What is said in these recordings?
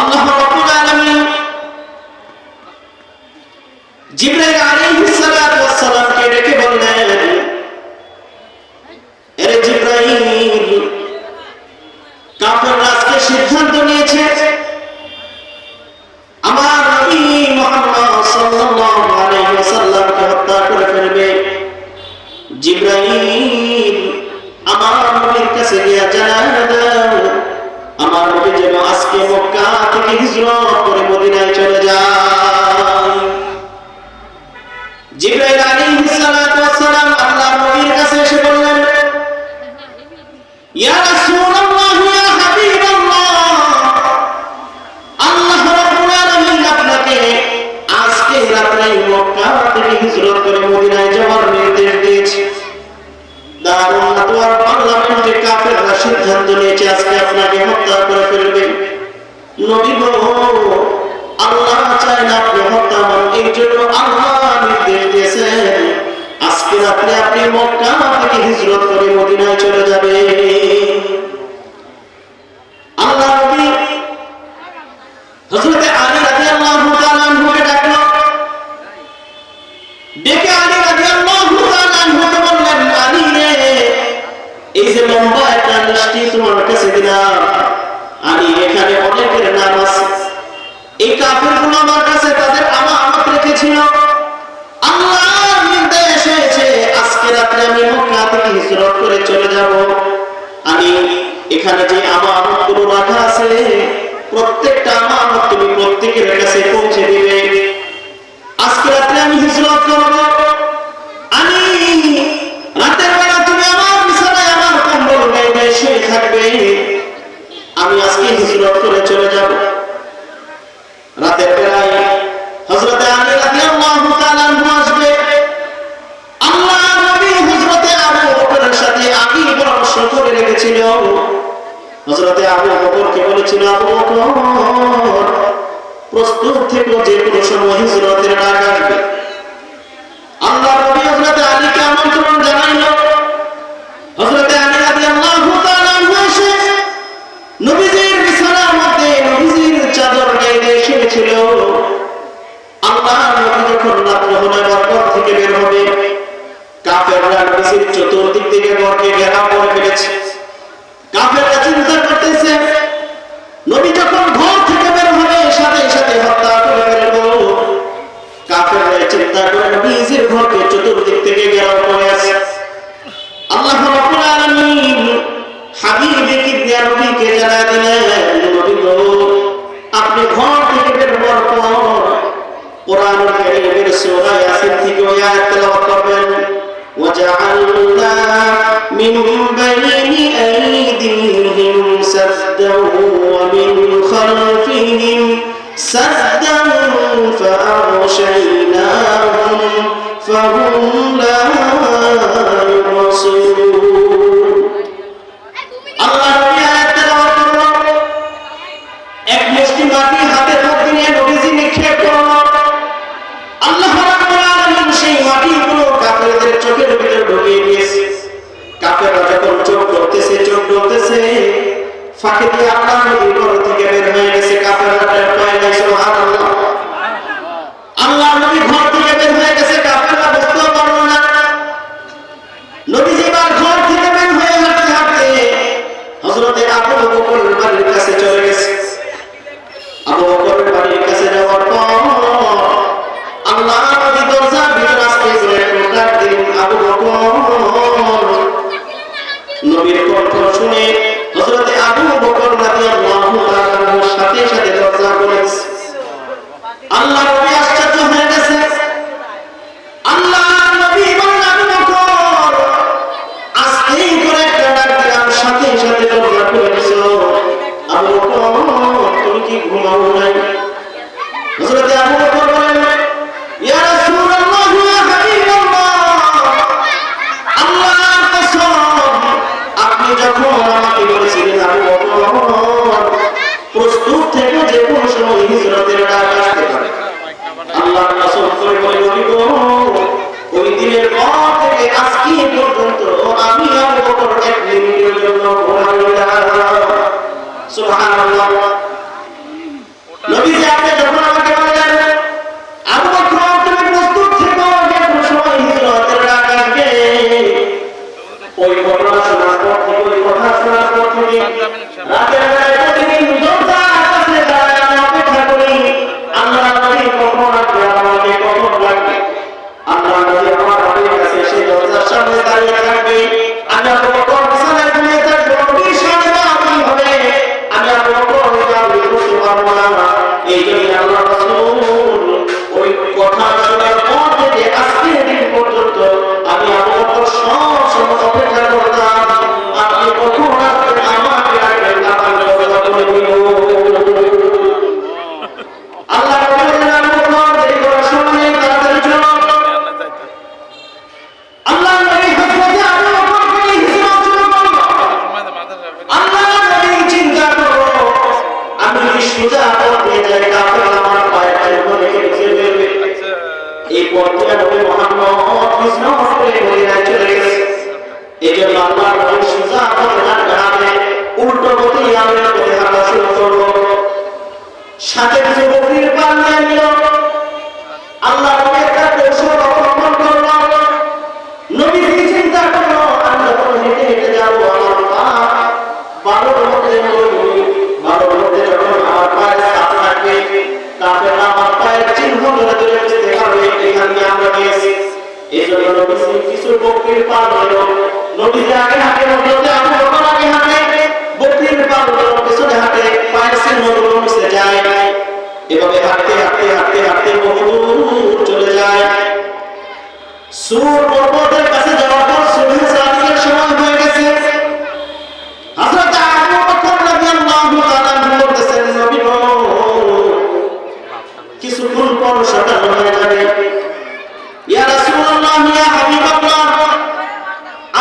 আল্লাহ রাব্বুল আলামিন জিবরাইল আলাইহিস সালাতু ওয়াস সালামকে ডেকে বললেন, আরে জিবরাইল, কাফেররা আজকে সিদ্ধান্ত নিয়েছে আমার নবী মুহাম্মদ সাল্লাল্লাহু আলাইহি ওয়াসাল্লামকে হত্যা করে ফেলবে। জিবরাইল, আমার নবীর কাছে গিয়ে জানায় দাও আমার নবী যেন আজকে মক্কা থেকে হিজরত করে মদিনায় চলে যায়। জিবরাইল আলাইহিস সালাতু ওয়াস সালাম আল্লাহর নবীর কাছে এসে বললেন, ইয়া রাসূলুল্লাহ, ইয়া হাবিবাল্লাহ, আল্লাহ রাব্বুল আলামিন আপনাকে আজকে রাতে মক্কা থেকে হিজরত করে মদিনায় যাওয়ার নির্দেশ দিয়েছে। দারুন নাদওয়ার পার্লামেন্টে কাফেররা সিদ্ধান্ত নিয়েছে আজকে আপনাকে হত্যা করে ফেলবে। নবী গো, আল্লাহ চায় না আপনি হত্যা হন, এই জন্য আল্লাহ নির্দেশ দিয়েছেন আজকে রাতে আপনি মক্কা থেকে হিজরত করে মদিনায় চলে যাবে। আল্লাহ নবী হযরত আলী রাদিয়াল্লাহু তাআলা আনহুকে ডাকলো, ডেকে আলী রাদিয়াল্লাহু তাআলা আনহুকে বললেন, আলী রে, এই যে লম্বা একটা লিস্টি তোমার কাছে দিলাম, আলী এখানে অনেকের নাম আছে, এই কাফেরগুলো আমার কাছে তাদের আমানত রেখেছিল। আল্লাহর নির্দেশ হয়েছে আজকে রাতে আমি মক্কা থেকে হিজরত করে চলে যাব। আমি এখানে যে আমানতগুলো রাখা আছে প্রত্যেকটা আমানত তুমি প্রত্যেকের কাছে পৌঁছে দিবে। আজকে রাতে আমি হিজরত করব, আমি রাতের বেলা তুমি আমার বিছানায় আমার কম্বল গায়ে শুয়ে থাকবে, আমি আজকে হিজরত করে চলে যাব। রাতের বেলায় হযরত আলী রাদিয়াল্লাহু তাআলা আনহু আসবে। আল্লাহর নবী হযরত আবু বকরের সাথে আগেই পরামর্শ করে রেখেছিল। হযরত আবু বকরকে বলেছিল, আবু বকর প্রস্তুত থেকো, যে কোনো সময় হিজরতের ডাক আসবে। আল্লাহর নবী হযরত আলীকে আমন্ত্রণ জানাইল। হযরত আলী রাদিয়াল্লাহু তাআলা আনহু এসে নবীজির বিছানার মধ্যে নবীজির চাদর গায়ে দিয়ে শুয়েছিল। আল্লাহর নবী যখন রাত্র হবার ঘর থেকে বের হবে, কাফেররা নবীজির চতুর্দিক থেকে ঘরকে ঘেরাও করে ফেলেছে। কাফেররা চিন্তা করতেছে নবী যখন ঘর থেকে বের হবে সাথে সাথে হত্যা করে ফেলবো। কাফেররা চিন্তা করে নবীজির ঘরকে চতুর্দিক থেকে ঘেরাও করে আছে। আল্লাহ রাব্বুল আলামিন হাবিবে কিবরিয়া নবীকে জানায় দিলেন, নবী গো, আপনি ঘর থেকে বের হওয়ার পর কোরআনুল কারীমের সূরা ইয়াসিন থেকে ওই আয়াত তেলাওয়াত করবেন, ওয়াজআলনা মিন বাইনি আইদিহিম সাদ্দান ওয়া মিন খালফিহিম সাদ্দান ফাআগশায়নাহুম ফাহুম লা ইউবসিরুন। আল্লাহ আয়াত তেলাওয়াত করলো, এক মুষ্টি মাটি হাতের মধ্যে নিয়ে নবীজি নিক্ষেপ করলো। আল্লাহ রাব্বুল আলামিন সেই মাটিগুলো কাফেরদের চোখের ভিতরে ঢুকিয়ে দিয়েছে। কাফেররা যখন চোখ ডলতেছে ফাঁকে দিয়ে আল্লাহ নবীর ঘর থেকে বের হয়ে গেছে। কাফেররা টের পায় নাই, সুবহানাল্লাহ। আল্লাহ নবী ঘর থেকে বের হয়ে গেছে, কাফেররা বুঝতেও পারলো না। নবীজি বার ঘর থেকে বের হয়ে হাঁটতে হাঁটতে হযরত আবু বকরের বাড়ির কাছে চলে গেছে। আবু বকরের বাড়ির কাছে যাওয়ার পর আল্লাহ নবী দরজার ভিতর আসতে করে ডাক দিলেন, আবু বকর। নবীর কণ্ঠ শুনে হযরত আবু বকর রাদিয়াল্লাহু তাআলার সাথে সাথে দরজা খুলেছে। আল্লাহ নবী আশ্চর্য হয়ে গেছে। আল্লাহ নবী বললেন, আবু বকর, আস্তে করে একটা ডাক দিলাম, সাথে সাথে দরজা খুলে দিয়েছো। আবু বকর, তুমি কি ঘুমাও নাই? হযরত আবু বকর বলেন, ইয়া রাসূলুল্লাহ, ইয়া হাবিবাল্লাহ, আল্লাহর কসম, আপনি যখন আমাকে বলেছিলেন আবু বকর প্রস্তুত থেকে যে কোনো সময় হিজরতের ডাক আসতে পারে, আল্লাহর কসম করে বলে নবী গো, ওই দিনের পর থেকে আজকে পর্যন্ত আমি আবু বকর এক মিনিটের জন্য ঘুমাই না। সুবহানাল্লাহ। করতে পারবো না। এই জন্য আল্লাহ রাসূল ওই কথা শোনার পর থেকে আজকের দিন পর্যন্ত আমি আবু বকর সব সময় অপেক্ষা করতাম আপনি কখন আসবেন, আমাকে আসবেন, আপনার কথা বলে দিব। আল্লাহ বলেন আবু বকর দেরি করার সময় নেই, তাড়াতাড়ি চলো। আল্লাহ নবী হযরত আবু বকরকে হিজরত শুরু করলো। আল্লাহ নবী চিন্তা করলো আমি যদি সোজা পথে যাই কাফের আমার পায়ের ধরে খেয়ে ফেলবে। এই পথে নবী মুহাম্মদ হিজরত করে মদিনায় চলে গেছে। এজন্য আল্লাহ নবী সোজা পথে না দাঁড়াবে, উল্টো পথে ইয়ামের পথে হাঁটা শুরু করলো। সাথে কিছু বকরির পাল নিয়ে নিল। আল্লাহ নবী একটা কৌশল অবলম্বন করলো। নবী চিন্তা করলো আমি যখন হেঁটে হেঁটে যাবো আমার পা বালুর মধ্যে বালুর মধ্যে যখন আমার পায়ের ছাপ থাকবে তারপরে আমার পায়ের চিহ্ন ধরে ধরে বুঝতে পারবে এখান দিয়ে আমরা গিয়েছি। এই জন্য নবী কিছু বকরির পাল নিল। নবী আগে হাঁটে, নবীতে আবু বকর আগে হাঁটে, বকরির পালগুলো পেছনে হাঁটে, পায়ের চিহ্নগুলো মুছে যায়। এভাবে হাঁটতে হাঁটতে হাঁটতে হাঁটতে বহুদূর চলে যায়। সূর পর্বতের কাছে যাওয়ার পর সুবহ সালাতের সময় হয়ে গেছে। হযরত আবু বকর রাদিয়াল্লাহু তাআলা বলতেছেন নবী গো কিছুক্ষণ পর সকাল হয়ে যাবে। ইয়া রাসূলুল্লাহ ইয়া হাবিবাল্লাহ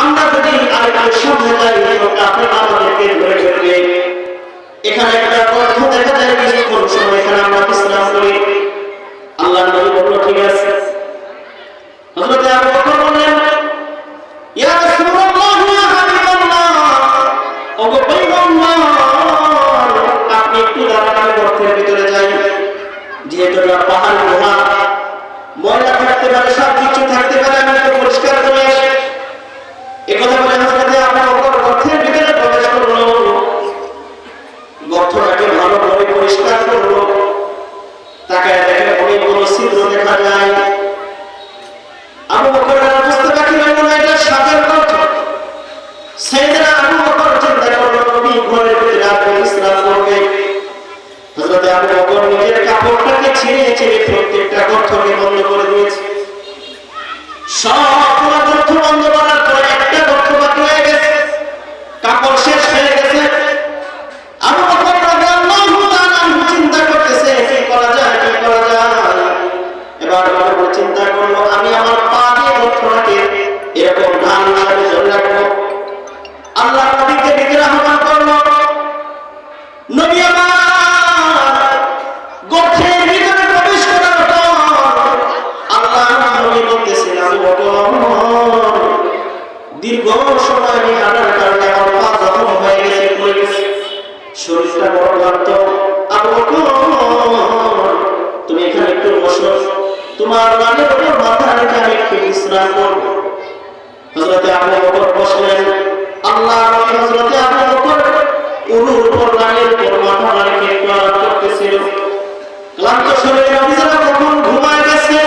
আমরা যদি আরেকটু সামনে যাই তো কাফের আমাদেরকে ধরে ফেলবে। এখানে একটা গর্ত দেখা যায়, কিছুক্ষণ সময় এখানে আমরা বিশ্রাম করি। আল্লাহর নবী বলল ঠিক আছে। হযরত আবু বকর বললেন ইয়া রাসূলুল্লাহ ইয়া হাবিবাল্লাহ ওগো পয়গম্বর আপনি একটু দাঁড়ান, গর্তের ভিতরে যাই। যেহেতু পাহাড় গুহা ময়লা থাকতে পারে, সব কিছু থাকতে পারে, আমি একটু পরিষ্কার করে আসি। একথা বলে হযরত আবু বকর গর্তের ভিতরে প্রবেশ করলো। গর্তটাকে ভালো করে পরিষ্কার করলো। তাকায় দেখে অনেকগুলো ছিদ্র দেখা যায়। আবু বকর বুঝতে পারলেন না এটা সাপের গর্ত। সাইয়েদনা আবু বকর চিন্তা করলো নবী ঘরের ভিতরে আপনি বিশ্রাম করবে। হযরত আবু বকর নিজের কাপড়টাকে ছিঁড়ে ছিঁড়ে প্রত্যেকটা গর্তকে বন্ধ করে দিয়েছে। সবগুলো গর্ত বন্ধ করার পরে একটা গর্ত বাকি হয়ে গেছে, কাপড় শেষ হয়ে গেছে। আবু বকর রাদিয়াল্লাহু তাআলা চিন্তা করতেছে কি করা যায়, কি করা যায়। এবার বড় চিন্তা করলো আমি আমার পা দিয়ে গর্তটাকে এরকম ঢাল হিসাবে ধরে রাখবো। আল্লাহ নবীকে ডেকে আহ্বান করলো। নবী আমার গর্তের ভিতরে প্রবেশ করার পর আল্লাহ নবী বলতেছেন আবু বকর দীর্ঘ সময় আমি হাঁটার কারণে আমার পা জখম হয়ে গেছে, পড়ে গেছে, শরীরটা বড় ক্লান্ত। আবু বকর তুমি এখানে একটু বসো, তোমার রানের উপর মাথা রেখে আমি একটু বিশ্রাম করব। হযরত আবু বকর বসলেন। আল্লাহ নবী হযরত আবু বকর উরুর উপর রানের উপর মাথা রেখে একটু আরাম করতেছিল। ক্লান্ত শরীরে নবী যেন কখন ঘুমায় গেছে।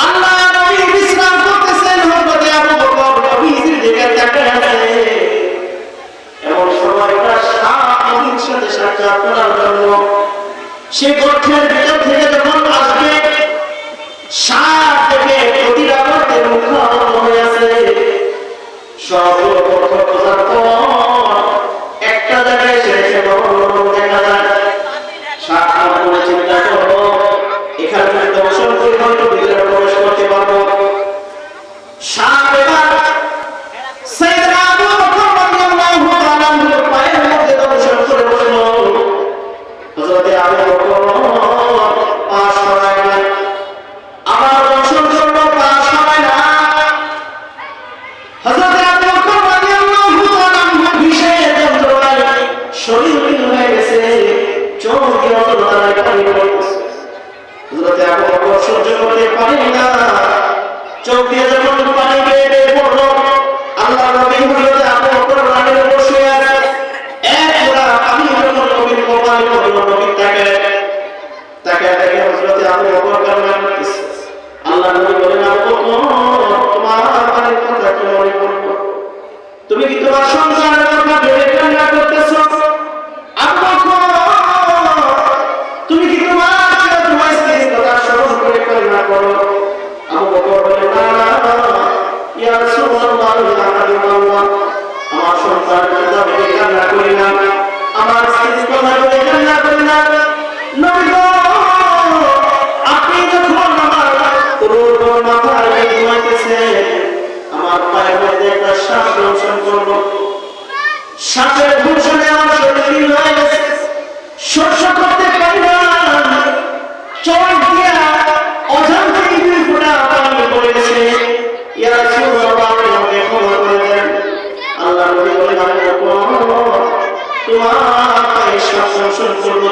আল্লাহ নবী বিশ্রাম করতেছেন। হযরত আবু বকর নবীর দিকে তাকিয়ে আছে। এমন সময়টা সাপ নবীর সাথে সাক্ষাৎ করার জন্য সে গর্তের ভিতর থেকে যখন আসবে, সাপ থেকে প্রতিটা গর্তের মুখোমুখি হয়ে আছে। সবগুলো গর্ত খোঁজার পর একটা জায়গায় এসে দেখা যায়। সাপ মনে চিন্তা করলো এখানে যদি দর্শন করি হয়তো ভিতরে প্রবেশ করতে পারবো। সাপ এবার সাইয়েদনা আবু বকর রাদিয়াল্লাহু তাআলা পায়ের মধ্যে দর্শন করে বসলো। হযরত আবু বকর পা সরায় না, আবার দর্শন করলো, পা সরায় না। হযরত আবু বকর রাদিয়াল্লাহু তাআলা ভীষণ যন্ত্রণায় শরীর হয়ে গেছে, চোখ দিয়ে অতলায় পানি পড়তেছে। হযরত আবু বকর সহ্য করতে পারেন না, চোখ দিয়ে যখন পানি বেয়ে বেয়ে পড়লো। আল্লাহ নবী হযরত আবু বকর রানের উপর শুয়ে আছে। এক ফোঁটা পানি যখন নবীর কপালে পড়লো, নবী তাকে দেখে হযরত আবু বকর কান্না করতেছে। আল্লাহ নবী বলেন আবু বকর তোমার পানির কথা কি মনে পড়লো? তুমি কি তোমার সংসারের কথা ভেবে কান্না করতেছো? আবু বকর সন্তান কথা বলে কান্না করি না, আমার স্ত্রীর কথা বলে কান্না করি না। নবী গো, আপনি যখন আমার রোগ মাথার ঘুমাইতেছেন, আমার পায়ের মধ্যে একটা শ্বাস দংশন করলো, শ্বাসের ঘূর্ষণে আমার শরীর হয়ে গেছে, সহ্য করতে পারি না, চোখ দিয়া অজান্তেই 2 ফোঁটা পানি পড়েছে। ইয়া রাসূলুল্লাহ, আপনি আমাকে ক্ষমা করে দেন। আল্লাহ নবী বলেন, তোমার পায়ে শ্বাস দংশন করলো,